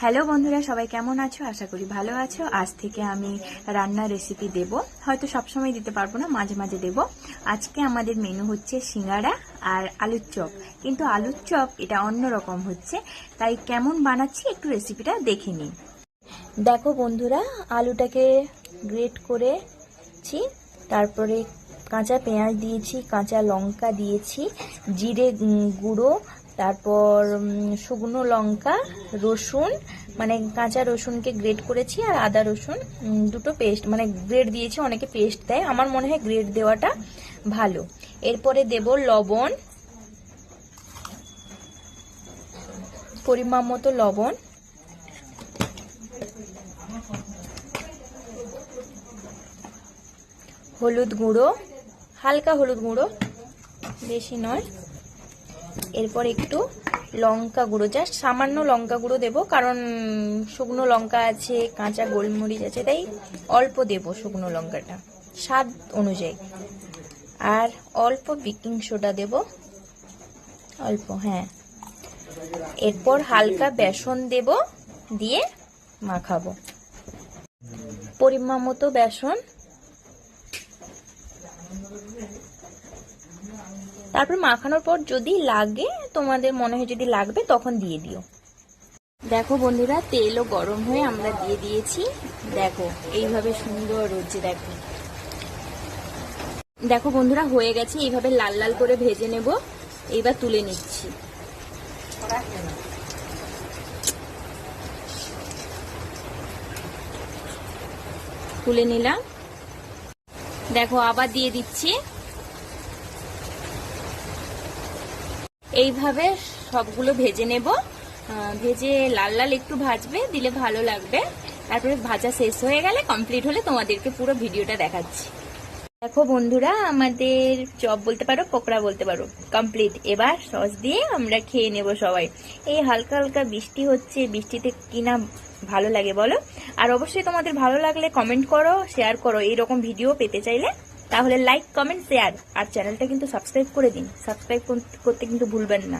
Hello বন্ধুরা, সবাই কেমন আছো? আশা করি ভালো আছো। আজ থেকে আমি রান্নার রেসিপি দেব, হয়তো সবসময় দিতে পারবো না, মাঝে মাঝে দেব। আজকে আমাদের মেনু হচ্ছে সিঙ্গাড়া আর আলুর চপ, কিন্তু আলুর চপ এটা অন্যরকম হচ্ছে, তাই কেমন বানাচ্ছি একটু রেসিপিটা দেখে নিই। দেখো বন্ধুরা, আলুটাকে গ্রেট করেছি, তারপরে কাঁচা পেঁয়াজ দিয়েছি, কাঁচা লঙ্কা দিয়েছি, জিরে গুঁড়ো, তারপর শুকনো লঙ্কা, রসুন, মানে কাঁচা রসুনকে গ্রেট করেছি, আর আদা রসুন দুটো পেস্ট, মানে গ্রেট দিয়েছি। অনেকে পেস্ট দেয়, আমার মনে হয় গ্রেট দেওয়াটা ভালো। এরপরে দেব লবণ, পরিমাণ মতো লবণ, হলুদ গুঁড়ো, হালকা হলুদ গুঁড়ো, বেশি নয়। এরপর একটু লঙ্কা গুঁড়ো, জাস্ট সামান্য লঙ্কা গুঁড়ো দেবো, কারণ শুকনো লঙ্কা আছে, কাঁচা গোলমরিচ আছে, তাই অল্প দেবো শুকনো লঙ্কাটা স্বাদ অনুযায়ী। আর অল্প বেকিং সোডা দেব, অল্প, হ্যাঁ। এরপর হালকা বেসন দেব, দিয়ে মাখাবো পরিমাণ মতো বেসন। তারপর মাখানোর পর যদি লাগে, তোমাদের মনে হয় যদি লাগবে তখন দিয়ে দিও। দেখো বন্ধুরা, তেলও গরম হয়ে আমরা দিয়ে দিয়েছি। দেখো এইভাবে সুন্দর হচ্ছে। দেখো দেখো বন্ধুরা, হয়ে গেছে। এইভাবে লাল লাল করে ভেজে নেব। এইবার তুলে নিচ্ছি। তুলে নিলাম। দেখো আবার দিয়ে দিচ্ছি। এইভাবে সবগুলো ভেজে নেব। ভেজে লাল লাল একটু ভাজবে, দিলে ভালো লাগবে। তারপরে ভাজা শেষ হয়ে গেলে, কমপ্লিট হলে তোমাদেরকে পুরো ভিডিওটা দেখাচ্ছি। দেখো বন্ধুরা, আমাদের চপ বলতে পারো, পকোড়া বলতে পারো, কমপ্লিট। এবার সস দিয়ে আমরা খেয়ে নেব সবাই। এই হালকা হালকা বৃষ্টি হচ্ছে, বৃষ্টিতে কিনা ভালো লাগে বলো? আর অবশ্যই তোমাদের ভালো লাগলে কমেন্ট করো, শেয়ার করো। এইরকম ভিডিও পেতে চাইলে তাহলে লাইক, কমেন্ট, শেয়ার, আর চ্যানেলটা কিন্তু সাবস্ক্রাইব করে দিন। সাবস্ক্রাইব করতে কিন্তু ভুলবেন না।